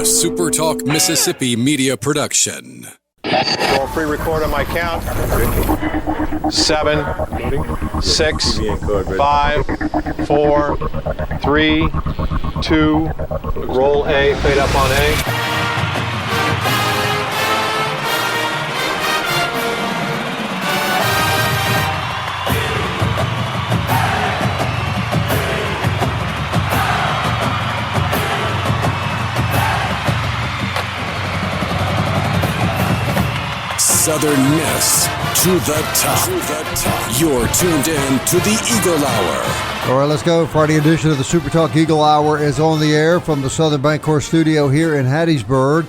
SuperTalk Mississippi media production. Roll pre-record on my count. 7, 6, 5, 4, 3, 2. Roll A. Fade up on A. Southern Miss to the top. You're tuned in to the Eagle Hour. All right, let's go. Friday edition of the SuperTalk Eagle Hour is on the air from the Southern Bancorp studio here in Hattiesburg.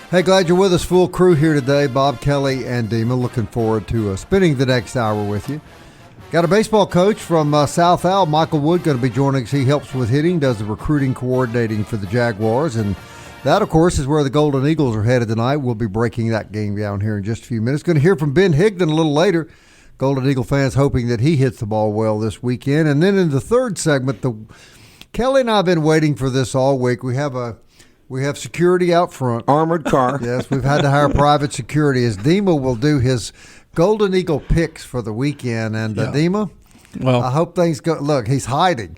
Hey, glad you're with us. Full crew here today. Bob, Kelly, and Dima. Looking forward to spending the next hour with you. Got a baseball coach from South Al, Michael Wood, going to be joining us. He helps with hitting, does the recruiting coordinating for the Jaguars, and that, of course, is where the Golden Eagles are headed tonight. We'll be breaking that game down here in just a few minutes. Going to hear from Ben Higdon a little later. Golden Eagle fans hoping that he hits the ball well this weekend. And then in the third segment, Kelly and I have been waiting for this all week. We have security out front. Armored car. Yes, we've had to hire private security as Dima will do his Golden Eagle picks for the weekend. And Dima, well, I hope things go. Look, he's hiding.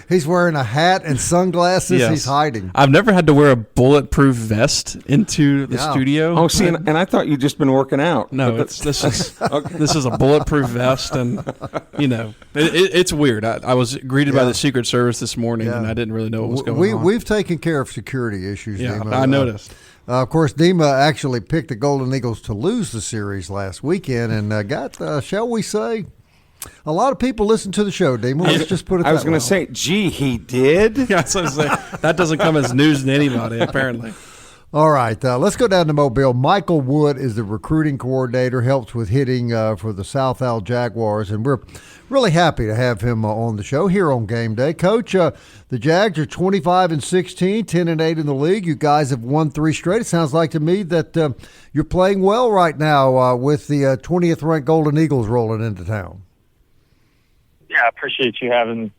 He's wearing a hat and sunglasses. Yes. He's hiding. I've never had to wear a bulletproof vest into the studio. Oh, see, and I thought you'd just been working out. No, this is a bulletproof vest, and it's weird. I was greeted by the Secret Service this morning, and I didn't really know what was going on. We've taken care of security issues. Yeah, Dima. I noticed. Of course, Dima actually picked the Golden Eagles to lose the series last weekend, and got, shall we say, a lot of people listen to the show, Dima. Let's just put it that way. I was going to say, gee, he did? Yeah, that doesn't come as news to anybody, apparently. All right, let's go down to Mobile. Michael Wood is the recruiting coordinator, helps with hitting for the South Al Jaguars, and we're really happy to have him on the show here on game day. Coach, the Jags are 25-16, 10-8 in the league. You guys have won 3 straight. It sounds like to me that you're playing well right now with the 20th-ranked Golden Eagles rolling into town. Yeah, I appreciate you having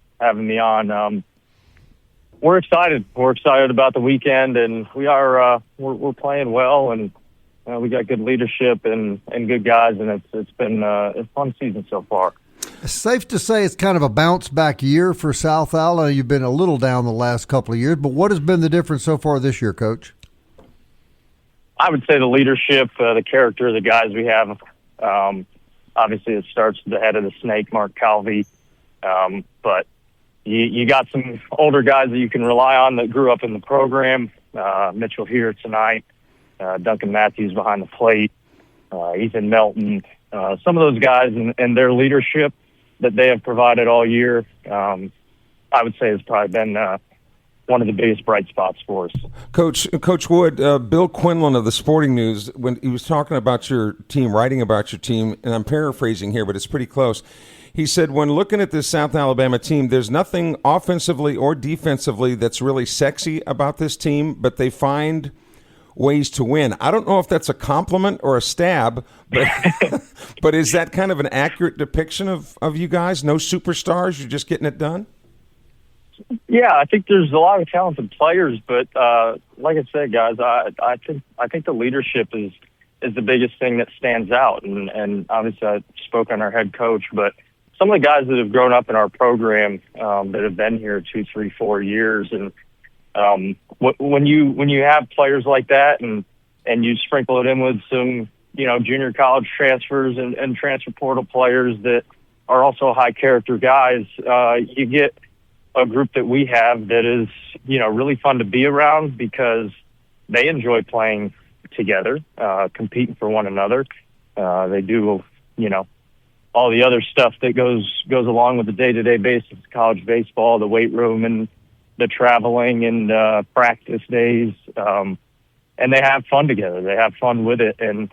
me on. We're excited. We're excited about the weekend, and we are we're playing well, and we got good leadership and good guys, and it's been a fun season so far. It's safe to say it's kind of a bounce back year for South Al. You've been a little down the last couple of years, but what has been the difference so far this year, Coach? I would say the leadership, the character of the guys we have. Obviously, it starts with the head of the snake, Mark Calvey. But you got some older guys that you can rely on that grew up in the program. Mitchell here tonight, Duncan Matthews behind the plate, Ethan Melton. Some of those guys and their leadership that they have provided all year, I would say has probably been one of the biggest bright spots for us. Coach Wood, Bill Quinlan of the Sporting News, when he was talking about your team, writing about your team, and I'm paraphrasing here, but it's pretty close. He said, when looking at this South Alabama team, there's nothing offensively or defensively that's really sexy about this team, but they find ways to win. I don't know if that's a compliment or a stab, but but is that kind of an accurate depiction of you guys? No superstars, you're just getting it done? Yeah, I think there's a lot of talented players, but like I said, guys, I think the leadership is the biggest thing that stands out, and obviously I spoke on our head coach, but some of the guys that have grown up in our program that have been here 2, 3, 4 years, and when you have players like that, and you sprinkle it in with some junior college transfers and transfer portal players that are also high character guys, you get a group that we have that is really fun to be around because they enjoy playing together, competing for one another. They do all the other stuff that goes along with the day-to-day basis of college baseball, the weight room and the traveling and practice days. And they have fun together. They have fun with it. And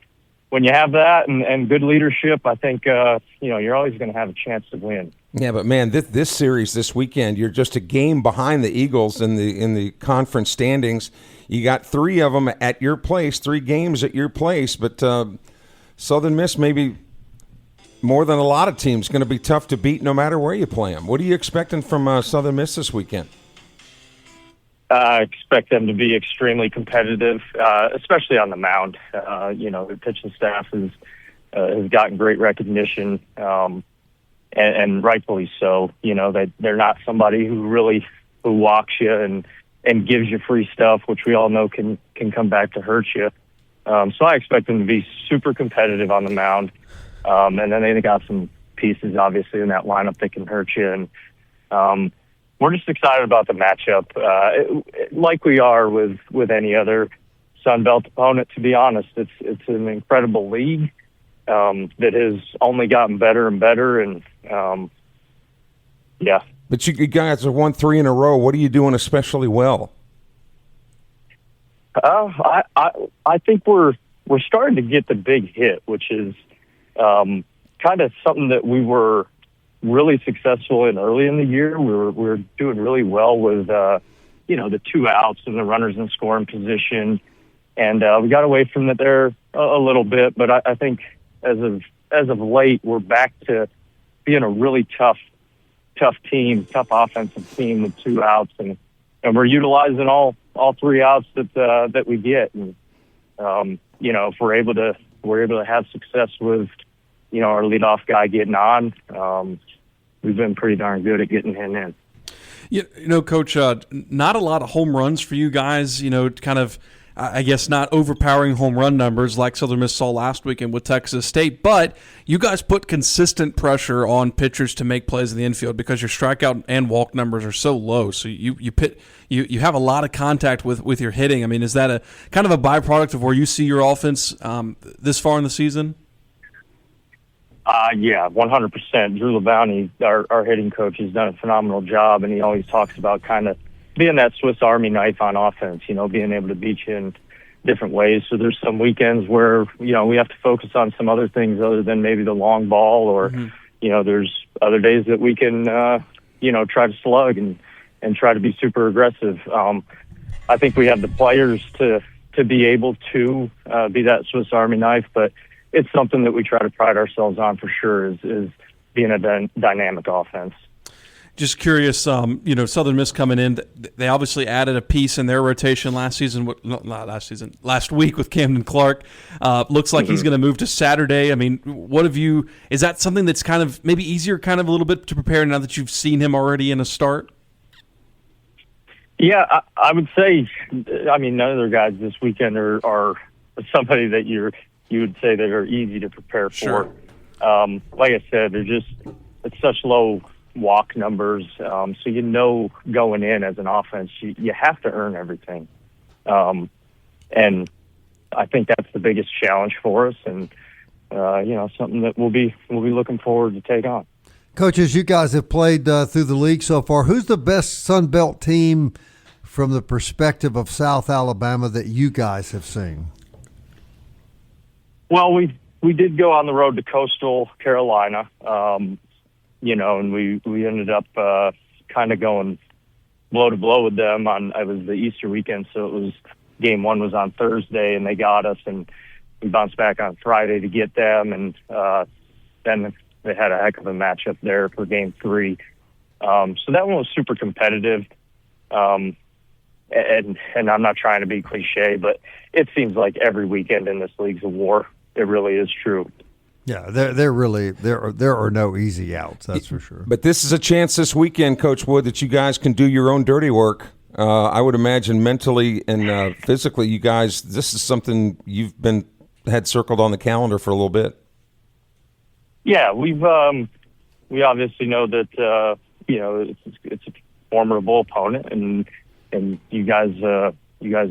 when you have that and good leadership, I think, you're always going to have a chance to win. Yeah, but man, this series this weekend, you're just a game behind the Eagles in the conference standings. You got 3 of them at your place, 3 games at your place, but Southern Miss maybe more than a lot of teams going to be tough to beat no matter where you play them. What are you expecting from Southern Miss this weekend? I expect them to be extremely competitive, especially on the mound. The pitching staff has gotten great recognition, and rightfully so. That they're not somebody who walks you and gives you free stuff, which we all know can come back to hurt you. So I expect them to be super competitive on the mound. And then they got some pieces, obviously, in that lineup that can hurt you. And we're just excited about the matchup, like we are with any other Sun Belt opponent. To be honest, it's an incredible league that has only gotten better and better. And yeah. But you guys have won 3 in a row. What are you doing especially well? I think we're starting to get the big hit, which is kind of something that we were really successful in early in the year. We're doing really well with the 2 outs and the runners in scoring position, and we got away from it there a little bit. But I think as of late, we're back to being a really tough team, tough offensive team with 2 outs, and we're utilizing all 3 outs that we get. And if we're able to have success with our leadoff guy getting on, we've been pretty darn good at getting him in. Coach, not a lot of home runs for you guys. Kind of, I guess, not overpowering home run numbers like Southern Miss saw last weekend with Texas State, but you guys put consistent pressure on pitchers to make plays in the infield because your strikeout and walk numbers are so low. So you have a lot of contact with your hitting. I mean, is that a kind of a byproduct of where you see your offense this far in the season? Yeah, 100%. Drew LeBounty, our hitting coach, has done a phenomenal job, and he always talks about kind of being that Swiss Army knife on offense, being able to beat you in different ways. So there's some weekends where, we have to focus on some other things other than maybe the long ball, or, there's other days that we can, try to slug and try to be super aggressive. I think we have the players to be able to be that Swiss Army knife, but it's something that we try to pride ourselves on for sure is being a dynamic offense. Just curious, Southern Miss coming in, they obviously added a piece in their rotation last week with Camden Clark. Looks like he's going to move to Saturday. I mean, is that something that's kind of maybe easier kind of a little bit to prepare now that you've seen him already in a start? Yeah, I would say, none of their guys this weekend are somebody that you would say that are easy to prepare for. Sure. Like I said, it's such low walk numbers, so going in as an offense, you have to earn everything, and I think that's the biggest challenge for us, and something that we'll be looking forward to take on. Coaches, you guys have played through the league so far. Who's the best Sun Belt team from the perspective of South Alabama that you guys have seen? Well, we did go on the road to Coastal Carolina. And we ended up kind of going blow to blow with them it was the Easter weekend, so it was game 1 was on Thursday, and they got us, and we bounced back on Friday to get them, and then they had a heck of a matchup there for game 3. So that one was super competitive, and I'm not trying to be cliche, but it seems like every weekend in this league's a war. It really is true. Yeah, there are no easy outs, that's for sure. But this is a chance this weekend, Coach Wood, that you guys can do your own dirty work. I would imagine mentally and physically, you guys, this is something you've had circled on the calendar for a little bit. Yeah, we obviously know that it's a formidable opponent, and you guys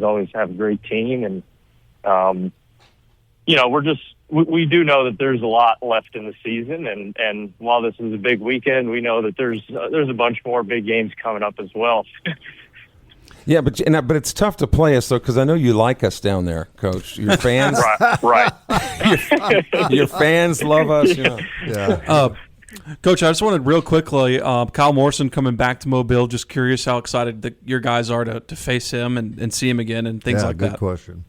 always have a great team, and we do know that there's a lot left in the season, and while this is a big weekend, we know that there's a bunch more big games coming up as well. Yeah, but it's tough to play us, though, because I know you like us down there, Coach. Your fans, right? your fans love us. Yeah. Coach, I just wanted real quickly, Kyle Morrison coming back to Mobile. Just curious how excited your guys are to face him and see him again and things like that. Good question.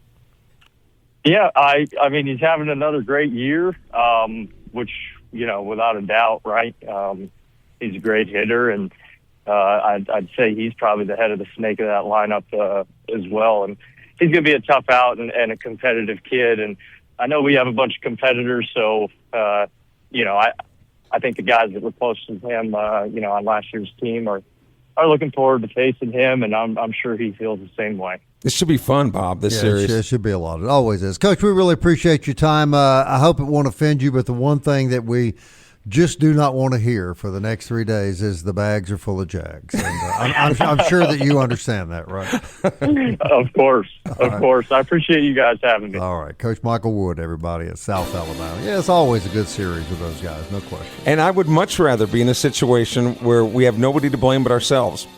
Yeah, I mean, he's having another great year, which, without a doubt, right? He's a great hitter, and I'd say he's probably the head of the snake of that lineup as well. And he's going to be a tough out and a competitive kid. And I know we have a bunch of competitors, so I think the guys that were close to him, on last year's team are looking forward to facing him, and I'm sure he feels the same way. This should be fun, Bob, this series. It should be a lot. It always is. Coach, we really appreciate your time. I hope it won't offend you, but the one thing that we just do not want to hear for the next 3 days is the bags are full of Jags. And I'm sure that you understand that, right? Of course. I appreciate you guys having me. All right. Coach Michael Wood, everybody at South Alabama. Yeah, it's always a good series with those guys, no question. And I would much rather be in a situation where we have nobody to blame but ourselves.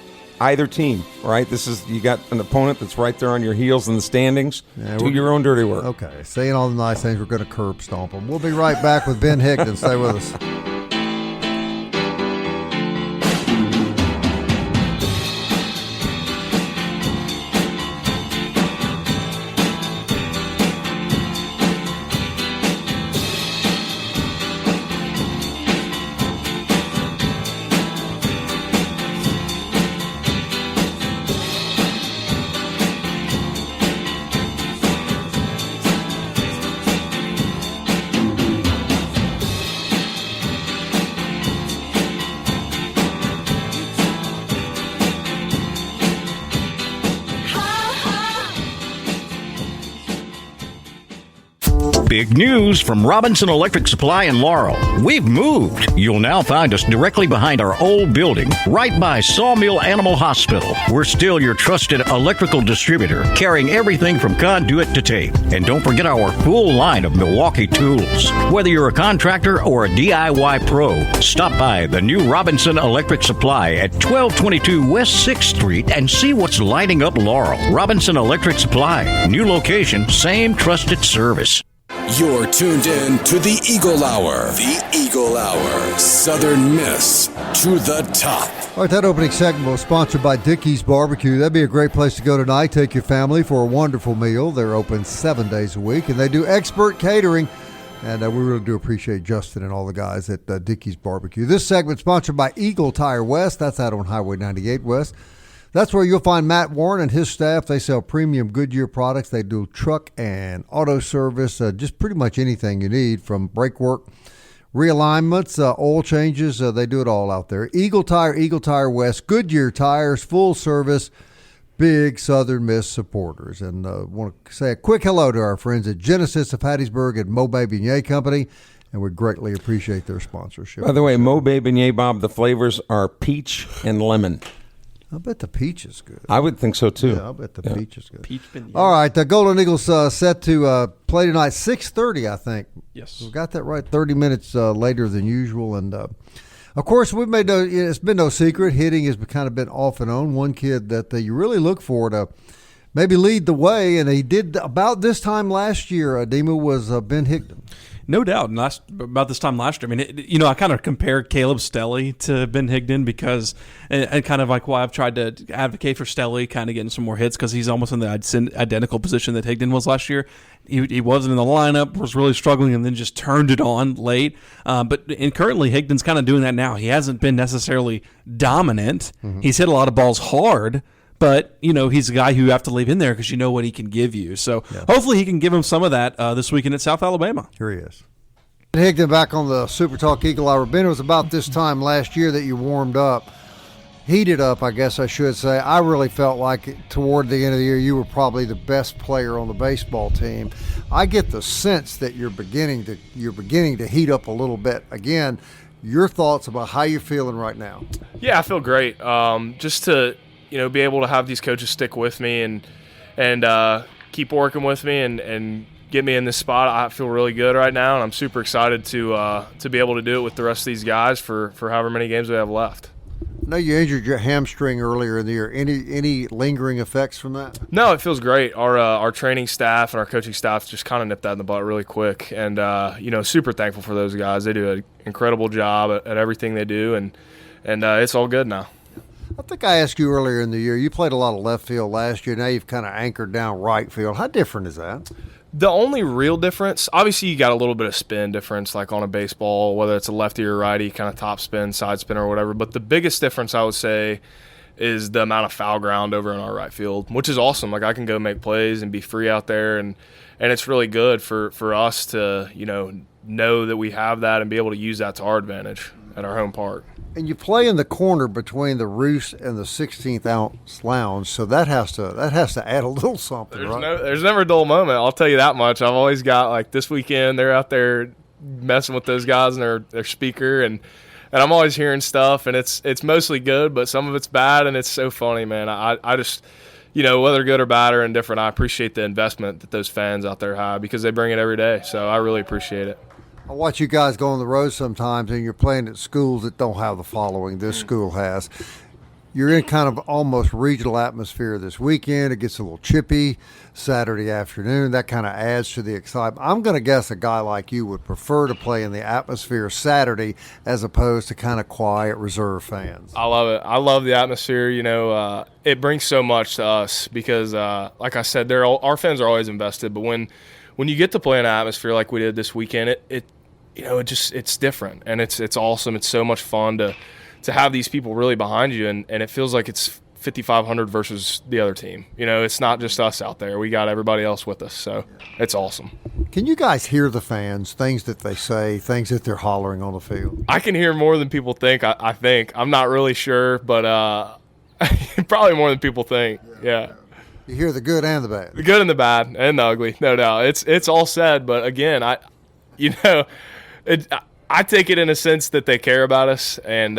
Either team, right? You got an opponent that's right there on your heels in the standings. Yeah, do your own dirty work. Okay. Saying all the nice things, we're going to curb stomp them. We'll be right back with Ben Higdon. Stay with us. Big news from Robinson Electric Supply in Laurel. We've moved. You'll now find us directly behind our old building, right by Sawmill Animal Hospital. We're still your trusted electrical distributor, carrying everything from conduit to tape. And don't forget our full line of Milwaukee tools. Whether you're a contractor or a DIY pro, stop by the new Robinson Electric Supply at 1222 West 6th Street and see what's lighting up Laurel. Robinson Electric Supply. New location, same trusted service. You're tuned in to the Eagle Hour. The Eagle Hour. Southern Miss to the top. All right, that opening segment was sponsored by Dickey's Barbecue. That'd be a great place to go tonight. Take your family for a wonderful meal. They're open 7 days a week, and they do expert catering. And we really do appreciate Justin and all the guys at Dickey's Barbecue. This segment sponsored by Eagle Tire West. That's out on Highway 98 West. That's where you'll find Matt Warren and his staff. They sell premium Goodyear products. They do truck and auto service, just pretty much anything you need, from brake work, realignments, oil changes. They do it all out there. Eagle Tire West, Goodyear Tires, full service, big Southern Miss supporters. And I want to say a quick hello to our friends at Genesis of Hattiesburg and Mobe Beignet Company, and we greatly appreciate their sponsorship. By the way, Mobe Beignet, Bob, the flavors are peach and lemon. I bet the peach is good. I would think so, too. Yeah, I bet the peach is good. Peach beignet. All right, the Golden Eagles set to play tonight, 6:30, I think. Yes. We got that right, 30 minutes later than usual. And, of course, it's been no secret. Hitting has kind of been off and on. One kid that you really look for to maybe lead the way, and he did about this time last year, Dima, was Ben Higdon. No doubt. And about this time last year, I mean, I kind of compared Caleb Stelly to Ben Higdon because, and kind of like why I've tried to advocate for Stelly kind of getting some more hits, because he's almost in the identical position that Higdon was last year. He wasn't in the lineup, was really struggling, and then just turned it on late. But currently, Higdon's kind of doing that now. He hasn't been necessarily dominant. Mm-hmm. He's hit a lot of balls hard. But, he's a guy who you have to leave in there because you know what he can give you. So hopefully he can give him some of that this weekend at South Alabama. Here he is. Higdon back on the SuperTalk Eagle Hour. Ben, it was about this time last year that you warmed up, heated up, I guess I should say. I really felt like toward the end of the year you were probably the best player on the baseball team. I get the sense that you're beginning to heat up a little bit. Again, your thoughts about how you're feeling right now? Yeah, I feel great. Just to be able to have these coaches stick with me and keep working with me and get me in this spot. I feel really good right now, and I'm super excited to be able to do it with the rest of these guys for however many games we have left. I know you injured your hamstring earlier in the year. Any lingering effects from that? No, it feels great. Our training staff and our coaching staff just kind of nipped that in the butt really quick, and super thankful for those guys. They do an incredible job at everything they do, and it's all good now. I think I asked you earlier in the year, you played a lot of left field last year. Now you've kind of anchored down right field. How different is that? The only real difference, obviously you got a little bit of spin difference, like on a baseball, whether it's a lefty or righty, kind of top spin, side spin, or whatever. But the biggest difference I would say is the amount of foul ground over in our right field, which is awesome. Like I can go make plays and be free out there, and it's really good for us to know that we have that and be able to use that to our advantage at our home park. And you play in the corner between the roost and the 16th ounce lounge, so that has to add a little something, right? There's never a dull moment. I'll tell you that much. I've always got, like, this weekend they're out there messing with those guys and their speaker, and I'm always hearing stuff, and it's mostly good, but some of it's bad, and it's so funny, man. I just, whether good or bad or indifferent, I appreciate the investment that those fans out there have because they bring it every day. So I really appreciate it. I watch you guys go on the road sometimes, and you're playing at schools that don't have the following this school has. You're in kind of almost regional atmosphere this weekend. It gets a little chippy Saturday afternoon. That kind of adds to the excitement. I'm going to guess a guy like you would prefer to play in the atmosphere Saturday as opposed to kind of quiet, reserved fans. I love it. I love the atmosphere. It brings so much to us because, like I said, our fans are always invested. But when you get to play in an atmosphere like we did this weekend, it's different, and it's awesome. It's so much fun to have these people really behind you, and it feels like it's 5,500 versus the other team. It's not just us out there. We got everybody else with us, so it's awesome. Can you guys hear the fans, things that they say, things that they're hollering on the field? I can hear more than people think, I think. I'm not really sure, but probably more than people think, yeah. You hear the good and the bad. The good and the bad and the ugly, no doubt. It's all said, but again, I take it in a sense that they care about us, and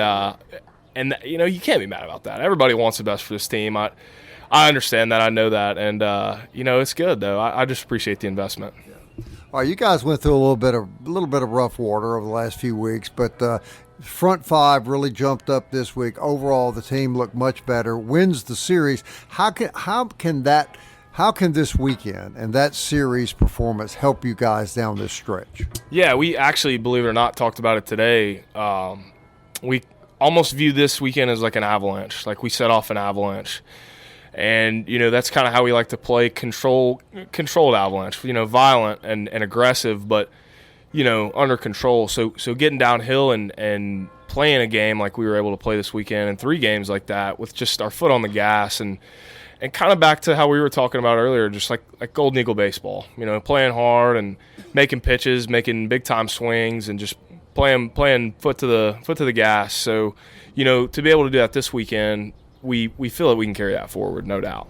you can't be mad about that. Everybody wants the best for this team. I understand that. I know that, and it's good though. I just appreciate the investment. All right, you guys went through a little bit of rough water over the last few weeks, but front five really jumped up this week. Overall, the team looked much better. Wins the series. How can this weekend and that series performance help you guys down this stretch? Yeah, we actually, believe it or not, talked about it today. We almost view this weekend as like an avalanche. Like we set off an avalanche. And, that's kind of how we like to play controlled avalanche, violent and aggressive, but, under control. So getting downhill and playing a game like we were able to play this weekend and 3 games like that with just our foot on the gas and kind of back to how we were talking about earlier, just like Golden Eagle baseball, playing hard and making pitches, making big time swings, and just playing foot to the gas. So, to be able to do that this weekend, we feel that we can carry that forward, no doubt.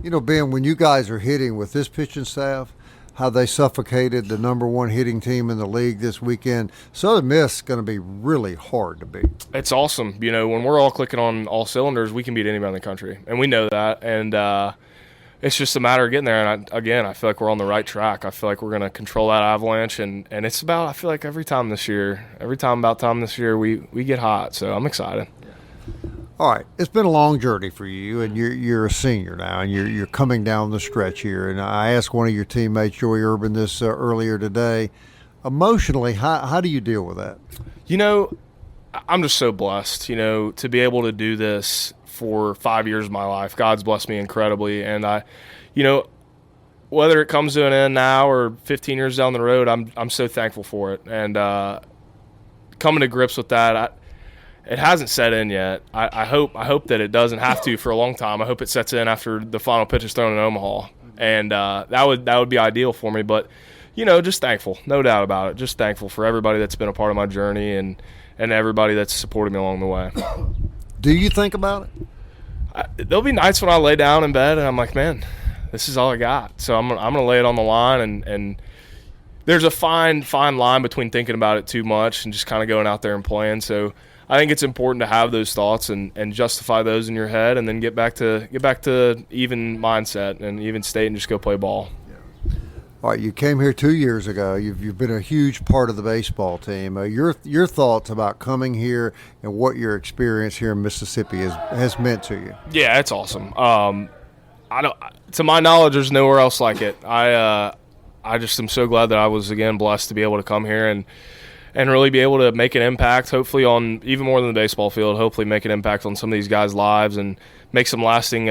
Ben, when you guys are hitting with this pitching staff, how they suffocated the number 1 hitting team in the league this weekend, Southern Miss is going to be really hard to beat. It's awesome. When we're all clicking on all cylinders, we can beat anybody in the country, and we know that. And it's just a matter of getting there. And I feel like we're on the right track. I feel like we're going to control that avalanche, and it's about, I feel like every time this year, we get hot. So I'm excited. All right, it's been a long journey for you, and you're a senior now, and you're coming down the stretch here. And I asked one of your teammates, Joey Urban, this earlier today. Emotionally, how do you deal with that? I'm just so blessed, to be able to do this for 5 years of my life. God's blessed me incredibly, and whether it comes to an end now or 15 years down the road, I'm so thankful for it. And coming to grips with that, it hasn't set in yet. I hope that it doesn't have to for a long time. I hope it sets in after the final pitch is thrown in Omaha, and that would be ideal for me. But just thankful, no doubt about it. Just thankful for everybody that's been a part of my journey and everybody that's supported me along the way. Do you think about it? There'll be nights when I lay down in bed and I'm like, man, this is all I got. So I'm gonna lay it on the line, and there's a fine line between thinking about it too much and just kind of going out there and playing. So I think it's important to have those thoughts and justify those in your head, and then get back to even mindset and even state and just go play ball. Yeah. All right, you came here 2 years ago. You've been a huge part of the baseball team. Your thoughts about coming here and what your experience here in Mississippi has meant to you? Yeah, it's awesome. To my knowledge, there's nowhere else like it. I just am so glad that I was again blessed to be able to come here and really be able to make an impact, hopefully on even more than the baseball field, hopefully make an impact on some of these guys' lives and make some lasting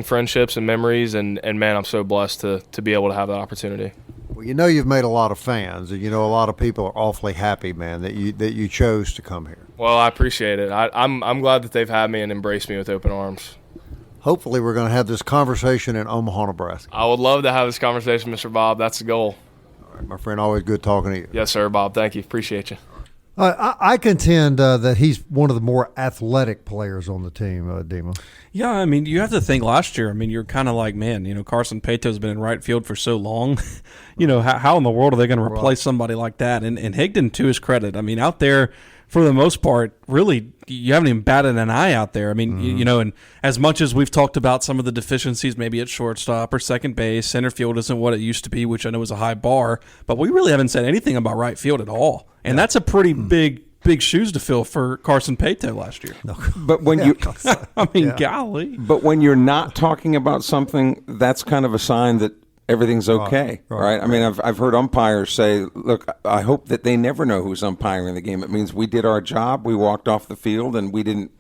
friendships and memories. And man, I'm so blessed to be able to have that opportunity. Well, you know you've made a lot of fans, and you know a lot of people are awfully happy, man, that you chose to come here. Well, I appreciate it. I'm glad that they've had me and embraced me with open arms. Hopefully we're going to have this conversation in Omaha, Nebraska. I would love to have this conversation, Mr. Bob. That's the goal. All right, my friend, always good talking to you. Yes, sir, Bob. Thank you. Appreciate you. I contend that he's one of the more athletic players on the team, Dima. Yeah, I mean, you have to think last year. I mean, you're kind of like, man, Carson Peto's been in right field for so long. How in the world are they going to replace somebody like that? And Higdon, to his credit, I mean, out there, for the most part, really, you haven't even batted an eye out there. I mean, and as much as we've talked about some of the deficiencies, maybe at shortstop or second base, center field isn't what it used to be, which I know is a high bar, but we really haven't said anything about right field at all. And that's a pretty big shoes to fill for Carson Peto last year. But when golly. But when you're not talking about something, that's kind of a sign that everything's okay, right? I mean, I've heard umpires say, look, I hope that they never know who's umpiring the game. It means we did our job, we walked off the field, and we didn't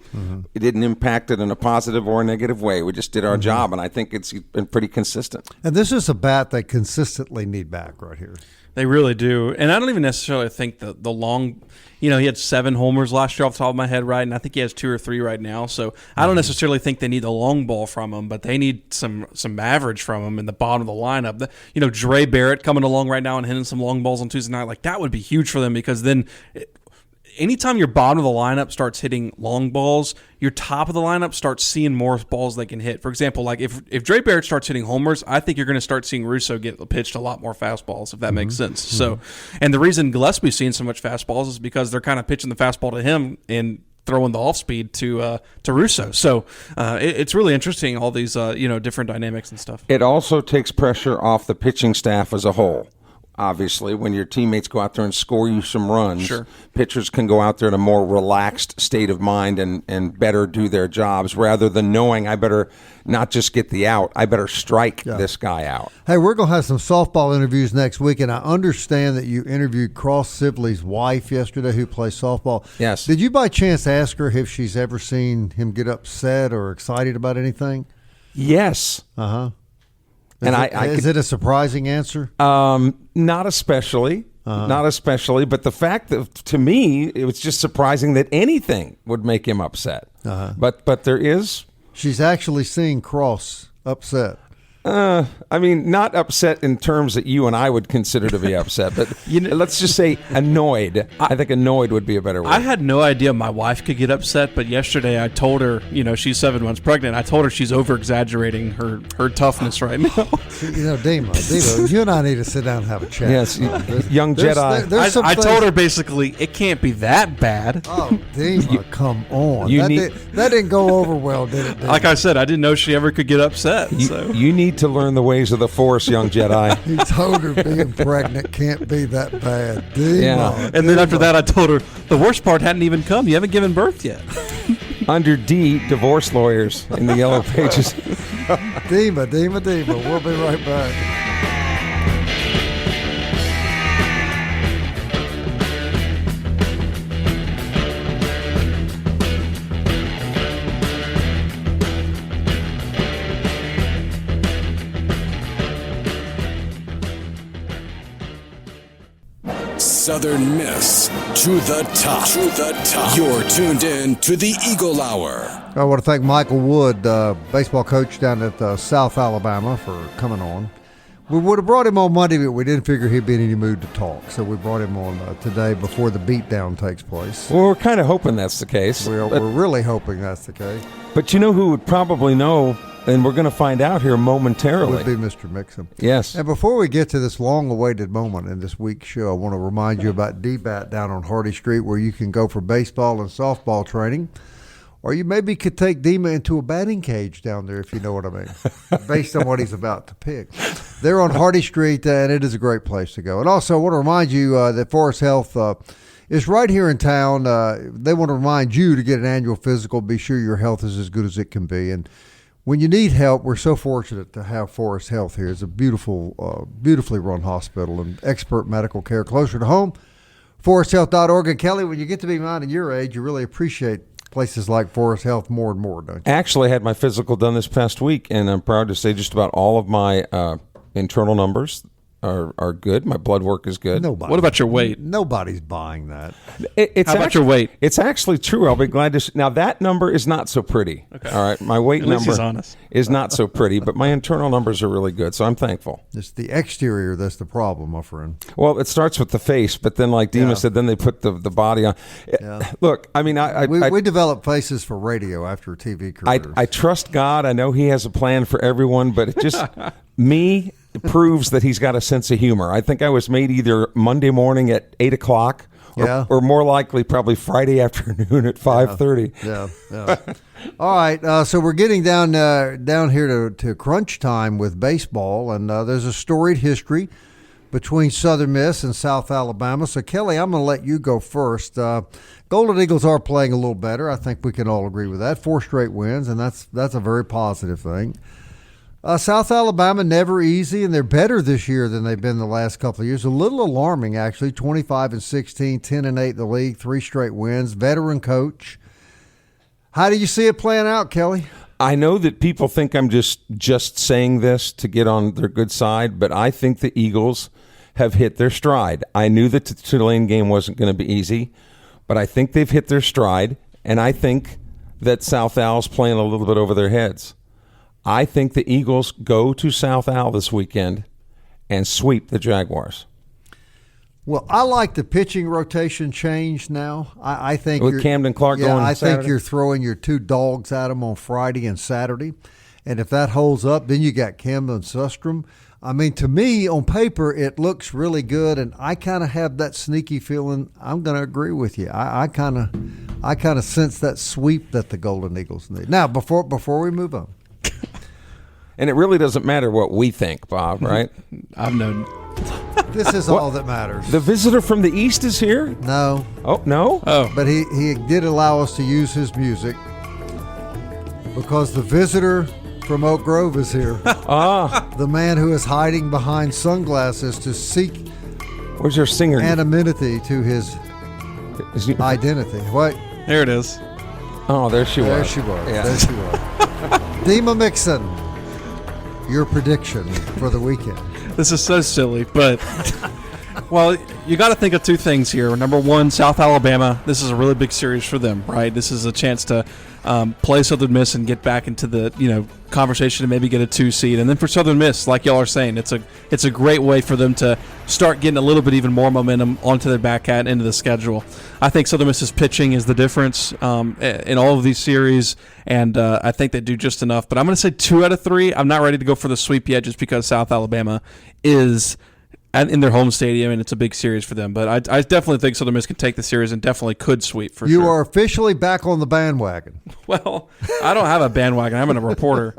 it didn't impact it in a positive or a negative way. We just did our job, and I think it's been pretty consistent. And this is a bat they consistently need back right here. They really do. And I don't even necessarily think the long – he had 7 homers last year off the top of my head, right? And I think he has 2 or 3 right now. So I don't necessarily think they need the long ball from him, but they need some average from him in the bottom of the lineup. Dre Barrett coming along right now and hitting some long balls on Tuesday night, like that would be huge for them because then anytime your bottom of the lineup starts hitting long balls, your top of the lineup starts seeing more balls they can hit. For example, like if Dre Barrett starts hitting homers, I think you're going to start seeing Russo get pitched a lot more fastballs, if that makes sense. So, and the reason Gillespie's seeing so much fastballs is because they're kind of pitching the fastball to him and throwing the off speed to Russo. So it's really interesting, all these different dynamics and stuff. It also takes pressure off the pitching staff as a whole. Obviously, when your teammates go out there and score you some runs, pitchers can go out there in a more relaxed state of mind and better do their jobs rather than knowing I better not just get the out, I better strike this guy out. Hey, we're going to have some softball interviews next week, and I understand that you interviewed Cross Sibley's wife yesterday who plays softball. Yes. Did you by chance ask her if she's ever seen him get upset or excited about anything? Yes. Uh-huh. And is it a surprising answer? Not especially. Not especially. But the fact that, to me, it was just surprising that anything would make him upset. But there is. She's actually seen Cross upset. I mean, not upset in terms that you and I would consider to be upset, but let's just say annoyed. I think annoyed would be a better word. I had no idea my wife could get upset, but yesterday I told her, she's 7 months pregnant. I told her she's over-exaggerating her toughness right now. Dima, you and I need to sit down and have a chat. Yes, young Jedi. I told her basically, it can't be that bad. Oh, Dima, come on. That didn't go over well, did it? Dima? Like I said, I didn't know she ever could get upset. You need to learn the ways of the Force, young Jedi. He told her being pregnant can't be that bad. Dima, and then after that, I told her the worst part hadn't even come. You haven't given birth yet. Under D, divorce lawyers in the yellow pages. Dima. We'll be right back. Southern Miss to the top. You're tuned in to the Eagle Hour. I want to thank Michael Wood, baseball coach down at South Alabama, for coming on. We would have brought him on Monday, but we didn't figure he'd be in any mood to talk. So we brought him on today before the beatdown takes place. Well, we're kind of hoping that's the case. We're really hoping that's the case. But you know who would probably know, and we're going to find out here momentarily. Would be Mr. Mixon. Yes. And before we get to this long-awaited moment in this week's show, I want to remind you about D-Bat down on Hardy Street, where you can go for baseball and softball training. Or you maybe could take Dima into a batting cage down there, if you know what I mean, based on what he's about to pick. They're on Hardy Street, and it is a great place to go. And also, I want to remind you that Forest Health is right here in town. They want to remind you to get an annual physical. Be sure your health is as good as it can be. And when you need help, we're so fortunate to have Forest Health here. It's a beautiful, beautifully run hospital and expert medical care closer to home. ForestHealth.org. And Kelly, when you get to be mine and your age, you really appreciate places like Forest Health more and more, don't you? Actually, I had my physical done this past week, and I'm proud to say just about all of my internal numbers are good. My blood work is good. What about your weight? Nobody's buying that. How about your weight? It's actually true. I'll be glad to. Now that number is not so pretty. Okay. All right, my weight number is not so pretty, but my internal numbers are really good, so I'm thankful. It's the exterior that's the problem, my friend. Well, it starts with the face, but then, like Dima said, then they put the body on. Yeah. Look, I mean, we develop faces for radio after TV careers. I trust God. I know He has a plan for everyone, but it just me. It proves that he's got a sense of humor. I think I was made either Monday morning at 8 o'clock or more likely probably Friday afternoon at 5:30. Yeah. All right, so we're getting down here to crunch time with baseball, and there's a storied history between Southern Miss and South Alabama. So, Kelly, I'm going to let you go first. Golden Eagles are playing a little better. I think we can all agree with that. 4 straight wins, and that's a very positive thing. South Alabama, never easy, and they're better this year than they've been the last couple of years. A little alarming, actually. 25-16, 10-8 in the league, 3 straight wins. Veteran coach. How do you see it playing out, Kelly? I know that people think I'm just saying this to get on their good side, but I think the Eagles have hit their stride. I knew that the Tulane game wasn't going to be easy, but I think they've hit their stride, and I think that South Al's playing a little bit over their heads. I think the Eagles go to South Al this weekend and sweep the Jaguars. Well, I like the pitching rotation change now. I think with Camden Clark going I Saturday? think you're throwing your 2 dogs at them on Friday and Saturday. And if that holds up, then you got Campbell and Sustrom. I mean, to me, on paper, it looks really good, and I kind of have that sneaky feeling. I'm going to agree with you. I kind of sense that sweep that the Golden Eagles need. Now, before we move on. And it really doesn't matter what we think, Bob, right? I've known. This is all that matters. The visitor from the East is here? No. Oh, no? Oh. But he did allow us to use his music because the visitor from Oak Grove is here. The man who is hiding behind sunglasses to seek where's your singer? Anonymity to his identity. What? There it is. Oh, there she was. There she was. Yeah. There she was. Dima Mixon, your prediction for the weekend. This is so silly, but well, you got to think of 2 things here. Number one, South Alabama. This is a really big series for them, right? This is a chance to play Southern Miss and get back into the conversation and maybe get a 2 seed. And then for Southern Miss, like y'all are saying, it's a great way for them to start getting a little bit even more momentum onto their back end into the schedule. I think Southern Miss's pitching is the difference in all of these series, and I think they do just enough. But I'm going to say 2 out of 3. I'm not ready to go for the sweep yet, just because South Alabama is in their home stadium, and it's a big series for them. But I definitely think Southern Miss can take the series and definitely could sweep for sure. You are officially back on the bandwagon. Well, I don't have a bandwagon. I'm a reporter.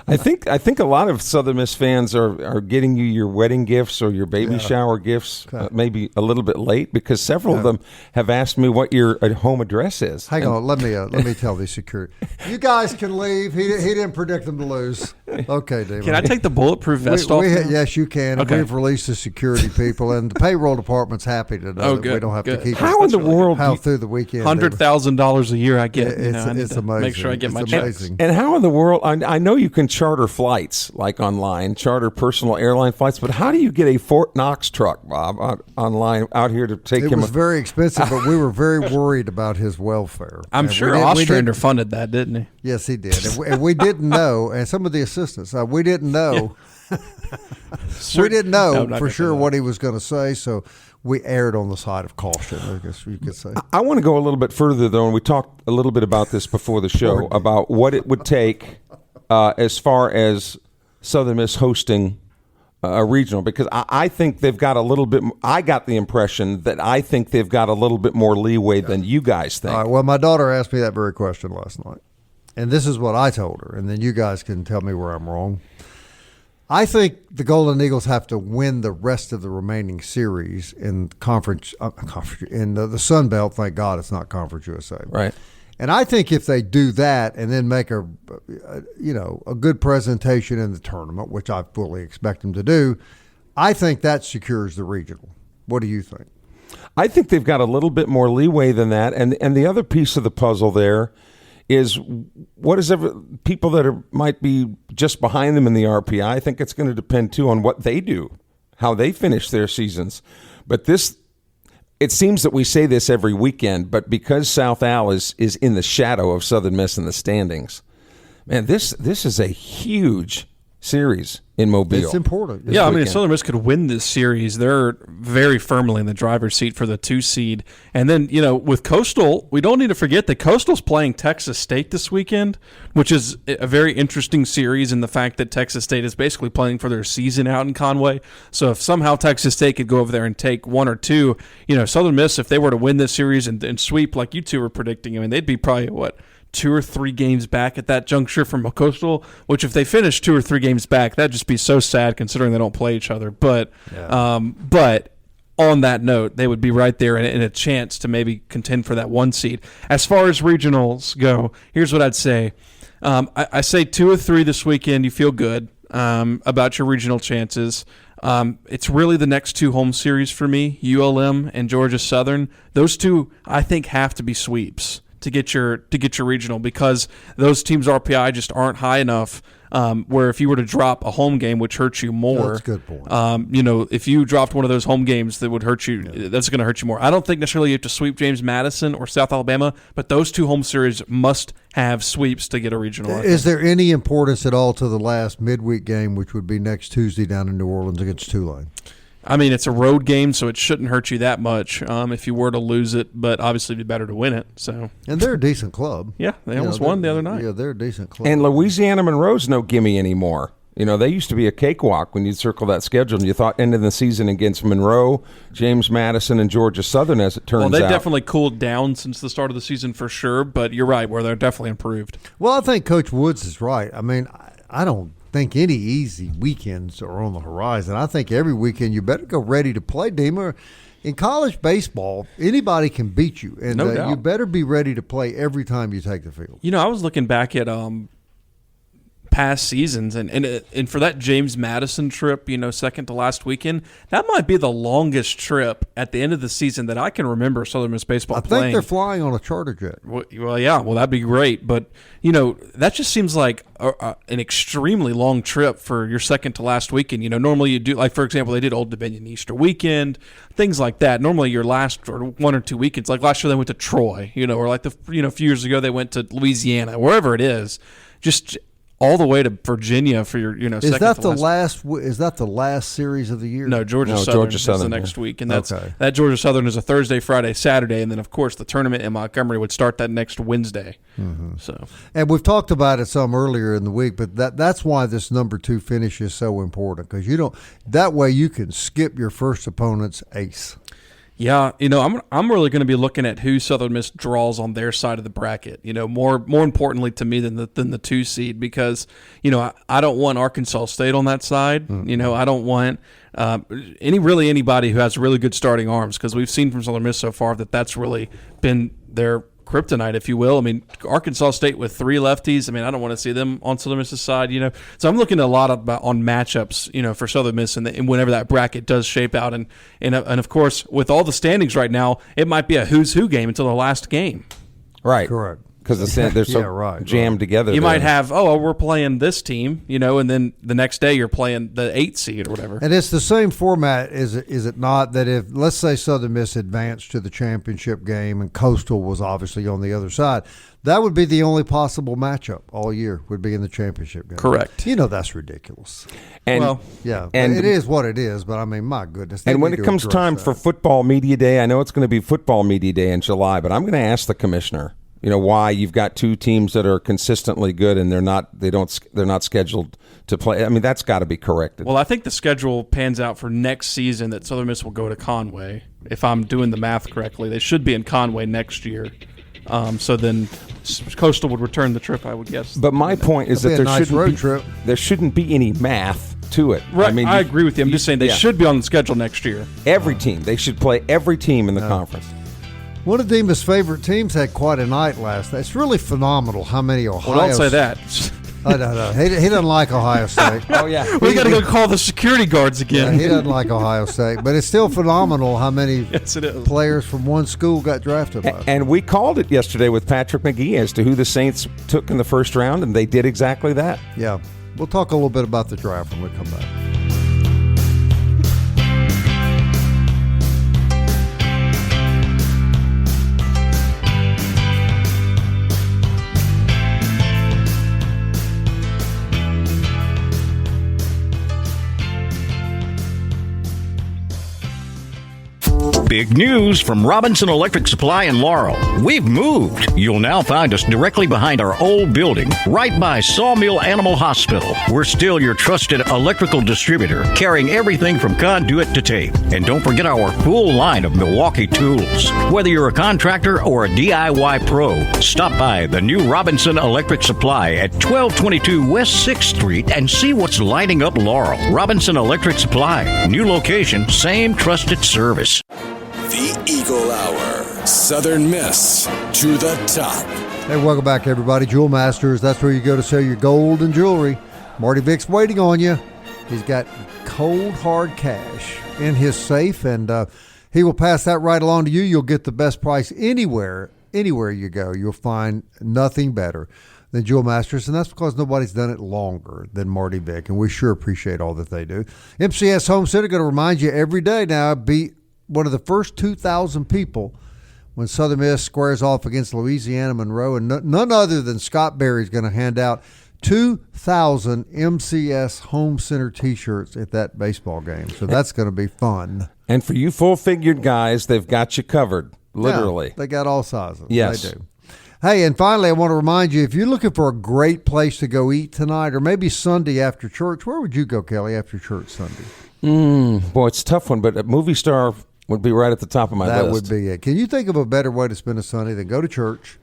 I think a lot of Southern Miss fans are getting you your wedding gifts or your baby shower gifts maybe a little bit late, because several of them have asked me what your home address is. Hang on, let me tell the security. You guys can leave. He didn't predict them to lose. Okay, David. Can I take the bulletproof vest off? Yes, you can. Okay. We've released the security people, and the payroll department's happy to know that we don't have to keep How in the world through the weekend. $100,000 a year I get. It's amazing. Make sure I get my checks. And how in the world? I know you can charter flights like online, charter personal airline flights, but how do you get a Fort Knox truck, Bob, online out here to take him? It was very expensive, but we were very worried about his welfare. I'm sure Ostrander funded that, didn't he? Yes, he did. And we didn't know, and some of the assistants, we didn't know. We didn't know for sure what he was going to say, so we erred on the side of caution, I guess you could say. I want to go a little bit further, though, and we talked a little bit about this before the show, about what it would take as far as Southern Miss hosting a regional, because I think they've got a little bit. I got the impression that I think they've got a little bit more leeway than you guys think. All right, well, my daughter asked me that very question last night, and this is what I told her, and then you guys can tell me where I'm wrong. I think the Golden Eagles have to win the rest of the remaining series in conference in the Sun Belt. Thank God it's not Conference USA. Right. And I think if they do that and then make a good presentation in the tournament, which I fully expect them to do, I think that secures the regional. What do you think? I think they've got a little bit more leeway than that. And the other piece of the puzzle there is what is people that might be just behind them in the RPI. I think it's going to depend, too, on what they do how they finish their seasons. But this, it seems that we say this every weekend, but because South Al is in the shadow of Southern Miss in the standings, man, this is a huge series in Mobile. It's important. Yeah, I mean, if Southern Miss could win this series, they're very firmly in the driver's seat for the 2 seed. And then, with Coastal, we don't need to forget that Coastal's playing Texas State this weekend, which is a very interesting series in the fact that Texas State is basically playing for their season out in Conway. So if somehow Texas State could go over there and take 1 or 2, Southern Miss, if they were to win this series and sweep like you two were predicting, I mean, they'd be probably, 2 or 3 games back at that juncture from Coastal, which if they finish 2 or 3 games back, that'd just be so sad considering they don't play each other. But but on that note, they would be right there in a chance to maybe contend for that 1 seed. As far as regionals go, here's what I'd say. I say 2 or 3 this weekend. You feel good about your regional chances. It's really the next 2 home series for me, ULM and Georgia Southern. Those 2, I think, have to be sweeps to get your regional, because those teams' RPI just aren't high enough. Where if you were to drop a home game, which hurts you more. That's a good point. If you dropped one of those home games that would hurt you, that's going to hurt you more. I don't think necessarily you have to sweep James Madison or South Alabama, but those 2 home series must have sweeps to get a regional. Is there any importance at all to the last midweek game, which would be next Tuesday down in New Orleans against Tulane? I mean, it's a road game, so it shouldn't hurt you that much if you were to lose it, but obviously it'd be better to win it. So, and they're a decent club. Yeah, they almost won the other night. Yeah, they're a decent club. And Louisiana Monroe's no gimme anymore. They used to be a cakewalk when you'd circle that schedule, and you thought end of the season against Monroe, James Madison, and Georgia Southern, as it turns out. Well, they definitely cooled down since the start of the season for sure, but you're right, where they're definitely improved. Well, I think Coach Woods is right. I mean, I don't think any easy weekends are on the horizon. I think every weekend you better go ready to play, Deemer. In college baseball, anybody can beat you, and no doubt. You better be ready to play every time you take the field. I was looking back at past seasons, and for that James Madison trip, second to last weekend, that might be the longest trip at the end of the season that I can remember Southern Miss baseball playing. I think they're flying on a charter jet. Well, yeah, that'd be great, but that just seems like an extremely long trip for your second to last weekend. Normally you do, like for example, they did Old Dominion Easter weekend, things like that. Normally your last or 1 or 2 weekends, like last year they went to Troy, or like a few years ago they went to Louisiana, wherever it is, just all the way to Virginia for your, second Is that to last. Is that the last series of the year? No, Georgia Southern is the next week, and that Georgia Southern is a Thursday, Friday, Saturday, and then of course the tournament in Montgomery would start that next Wednesday. Mm-hmm. So, and we've talked about it some earlier in the week, but that's why this number 2 finish is so important, because that way you can skip your first opponent's ace. Yeah, I'm really going to be looking at who Southern Miss draws on their side of the bracket. More importantly to me than the 2 seed, because I don't want Arkansas State on that side. Mm-hmm. I don't want anybody who has really good starting arms, because we've seen from Southern Miss so far that's really been their kryptonite, if you will. I mean, Arkansas State with 3 lefties. I mean, I don't want to see them on Southern Miss's side. So I'm looking a lot on matchups, for Southern Miss, and whenever that bracket does shape out, and of course with all the standings right now, it might be a who's who game until the last game. Right. Correct. Because they're so jammed together. You might have, we're playing this team, and then the next day you're playing the 8th seed or whatever. And it's the same format, is it not, that if, let's say, Southern Miss advanced to the championship game and Coastal was obviously on the other side, that would be the only possible matchup all year, would be in the championship game. Correct. That's ridiculous. And, yeah, and it is what it is, but I mean, my goodness. And when it comes time for Football Media Day, I know it's going to be Football Media Day in July, but I'm going to ask the commissioner, why you've got 2 teams that are consistently good and they're not scheduled to play. I mean, that's got to be corrected. Well, I think the schedule pans out for next season that Southern Miss will go to Conway. If I'm doing the math correctly, they should be in Conway next year. So then Coastal would return the trip, I would guess. But my point is that there shouldn't be any math to it. Right. I mean, I agree with you. I'm just saying they should be on the schedule next year. Every team. They should play every team in the conference. One of Dima's favorite teams had quite a night last night. It's really phenomenal how many Ohio. Well, don't say that. No. He doesn't like Ohio State. Oh, yeah. We got to go call the security guards again. Yeah, he doesn't like Ohio State. But it's still phenomenal how many yes, it is. Players from one school got drafted. And we called it yesterday with Patrick McGee as to who the Saints took in the first round, and they did exactly that. Yeah. We'll talk a little bit about the draft when we come back. Big news from Robinson Electric Supply in Laurel. We've moved. You'll now find us directly behind our old building, right by Sawmill Animal Hospital. We're still your trusted electrical distributor, carrying everything from conduit to tape. And don't forget our full line of Milwaukee tools. Whether you're a contractor or a DIY pro, stop by the new Robinson Electric Supply at 1222 West 6th Street and see what's lighting up Laurel. Robinson Electric Supply. New location, same trusted service. The Eagle Hour. Southern Miss to the top. Hey, welcome back, everybody. Jewel Masters, that's where you go to sell your gold and jewelry. Marty Vick's waiting on you. He's got cold, hard cash in his safe, and he will pass that right along to you. You'll get the best price anywhere you go. You'll find nothing better than Jewel Masters, and that's because nobody's done it longer than Marty Vick, and we sure appreciate all that they do. MCS Home Center, going to remind you every day now, be one of the first 2,000 people when Southern Miss squares off against Louisiana Monroe, and none other than Scott Berry is going to hand out 2,000 MCS Home Center T-shirts at that baseball game. So that's going to be fun. And for you full-figured guys, they've got you covered, literally. Yeah, they got all sizes. Yes. They do. Hey, and finally, I want to remind you, if you're looking for a great place to go eat tonight, or maybe Sunday after church, where would you go, Kelly, after church Sunday? Boy, it's a tough one, but a movie star would be right at the top of my list. That would be it. Can you think of a better way to spend a Sunday than go to church,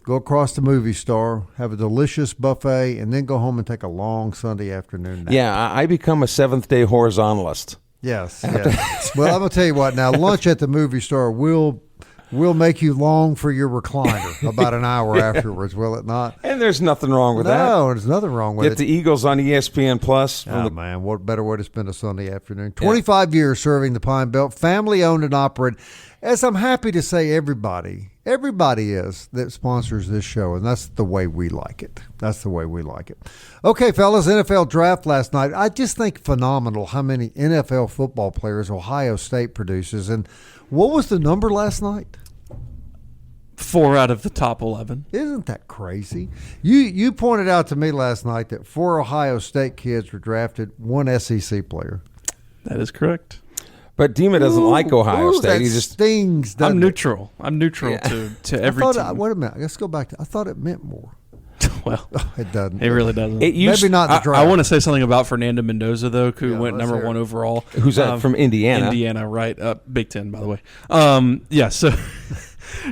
go across the movie store, have a delicious buffet, and then go home and take a long Sunday afternoon nap? Yeah, I become a Seventh-day horizontalist. Yes. Well, I'm going to tell you what. Now, lunch at the movie store will make you long for your recliner about an hour afterwards, will it not? And there's nothing wrong with that. No, there's nothing wrong with it. Get the Eagles on ESPN Plus. Oh, man, what better way to spend a Sunday afternoon? 25 years serving the Pine Belt, family-owned and operated. As I'm happy to say, everybody is that sponsors this show, and that's the way we like it. That's the way we like it. Okay, fellas, NFL draft last night. I just think phenomenal how many NFL football players Ohio State produces. And what was the number last night? 4 out of the top 11. Isn't that crazy? You pointed out to me last night that 4 Ohio State kids were drafted, 1 SEC player. That is correct. But Dima doesn't like Ohio State. That He just stings. I'm neutral. I'm neutral to every team. Wait a minute. Let's go back. I thought it meant more. Well, it doesn't. It really doesn't. Maybe not the draft. I want to say something about Fernando Mendoza, though, who went number 1 overall. Who's that from Indiana? Indiana, right. Big Ten, by the way. Yeah, so,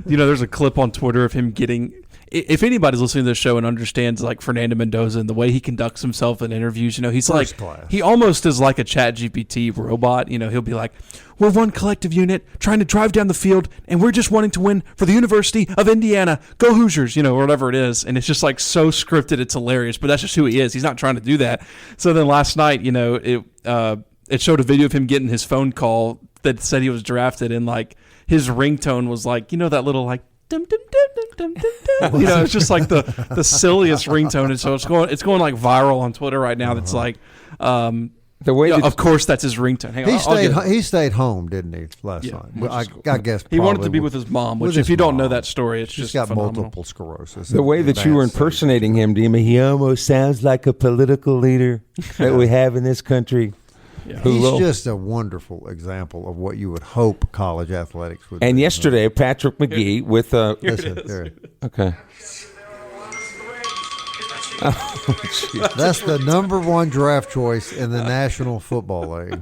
there's a clip on Twitter of him getting – if anybody's listening to this show and understands, like, Fernando Mendoza and the way he conducts himself in interviews, he's First like class. He almost is like a ChatGPT robot. He'll be like, we're one collective unit trying to drive down the field, and we're just wanting to win for the University of Indiana. Go Hoosiers, or whatever it is. And it's just like so scripted, it's hilarious. But that's just who he is. He's not trying to do that. So then last night, it showed a video of him getting his phone call that said he was drafted, and like his ringtone was like, that little like dum dum dum dum dum dum. It's just like the silliest ringtone, and so it's going like viral on Twitter right now. That's like. The way of course, that's his ringtone. Hang on, he stayed home, didn't he, last night? I guess he wanted to be with his mom. Which, if you don't know that story, it's just got phenomenal. multiple sclerosis. The way that you were impersonating him, Dima, he almost sounds like a political leader that we have in this country. Yeah. He's just a wonderful example of what you would hope college athletics would be. And yesterday, Patrick McGee with okay. That's the number 1 draft choice in the National Football League.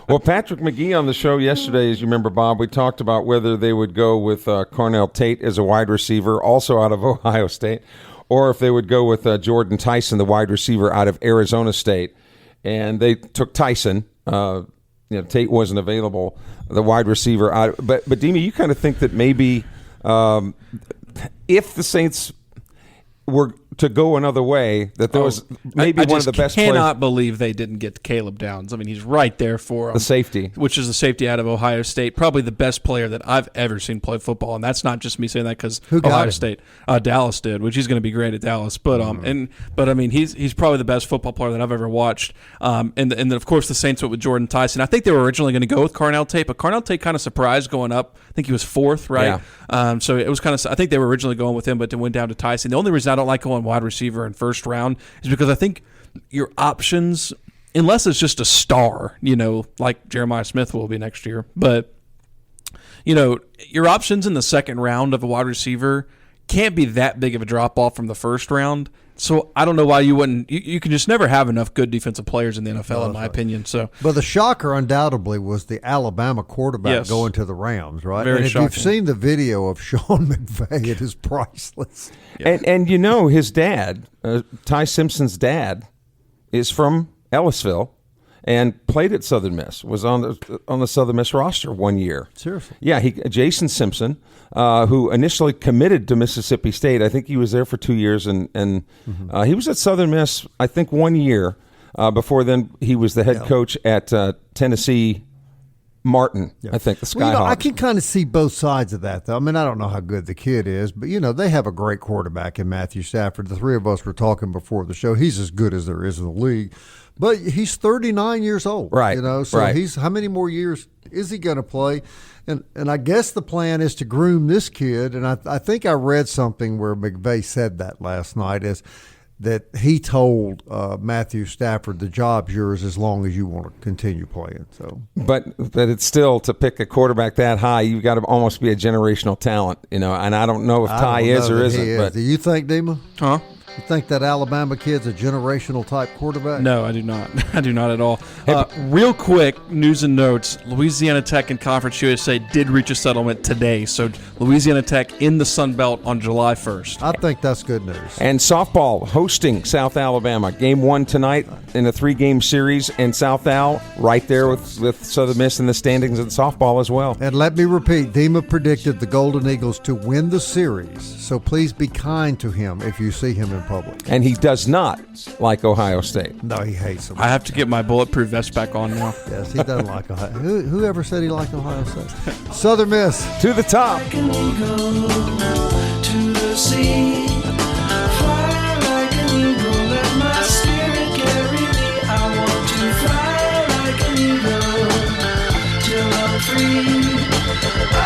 Well, Patrick McGee on the show yesterday, as you remember, Bob, we talked about whether they would go with Carnell Tate as a wide receiver, also out of Ohio State, or if they would go with Jordan Tyson, the wide receiver out of Arizona State. And they took Tyson. Tate wasn't available, the wide receiver. But Demi, you kind of think that maybe if the Saints were to go another way, that there was maybe one of the best players. I cannot believe they didn't get Caleb Downs. I mean, he's right there for them. The safety. Which is the safety out of Ohio State. Probably the best player that I've ever seen play football. And that's not just me saying that because Ohio State. Dallas did, which he's going to be great at Dallas. But I mean, he's probably the best football player that I've ever watched. And then, of course, the Saints went with Jordan Tyson. I think they were originally going to go with Carnell Tate, but Carnell Tate kind of surprised going up. I think he was 4th, right? Yeah. So it was kind of – I think they were originally going with him, but then went down to Tyson. The only reason I don't like going wide receiver in first round is because I think your options, unless it's just a star, like Jeremiah Smith will be next year, but your options in the second round of a wide receiver can't be that big of a drop-off from the first round. So I don't know why you wouldn't. You can just never have enough good defensive players in the NFL, in my opinion. So, but the shocker, undoubtedly, was the Alabama quarterback going to the Rams, right? Very and if shocking. you've seen the video of Sean McVay, it is priceless. Yeah. And his dad, Ty Simpson's dad, is from Ellisville and played at Southern Miss. Was on the Southern Miss roster 1 year. Seriously? Yeah, Jason Simpson, who initially committed to Mississippi State. I think he was there for 2 years, and he was at Southern Miss, I think, 1 year before then he was the head coach at Tennessee Martin, I think, the Skyhawks. I can kind of see both sides of that, though. I mean, I don't know how good the kid is, but, they have a great quarterback in Matthew Stafford. The three of us were talking before the show. He's as good as there is in the league. But he's 39 years old, right? So he's how many more years is he going to play? And I guess the plan is to groom this kid. And I think I read something where McVay said that last night is that he told Matthew Stafford, the job's yours as long as you want to continue playing. So, but it's still, to pick a quarterback that high, you've got to almost be a generational talent, And I don't know if Ty is or isn't. But do you think, Dima? Huh? You think that Alabama kid's a generational type quarterback? No, I do not. I do not at all. Real quick, news and notes. Louisiana Tech and Conference USA did reach a settlement today. So Louisiana Tech in the Sun Belt on July 1st. I think that's good news. And softball hosting South Alabama. Game 1 tonight in a 3-game series. And South Al right there with Southern Miss in the standings in softball as well. And let me repeat, Dima predicted the Golden Eagles to win the series. So please be kind to him if you see him in public. And he does not like Ohio State. No, he hates them. I have to get my bulletproof vest back on now. Yes, he doesn't like Ohio. Whoever said he liked Ohio State? Southern Miss. To the top. To the sea. Fly like an eagle, let my spirit carry me. I want to fly like an eagle till I'm free. I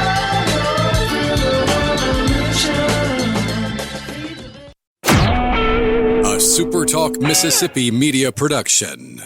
go through the revolution. A SuperTalk Mississippi media production.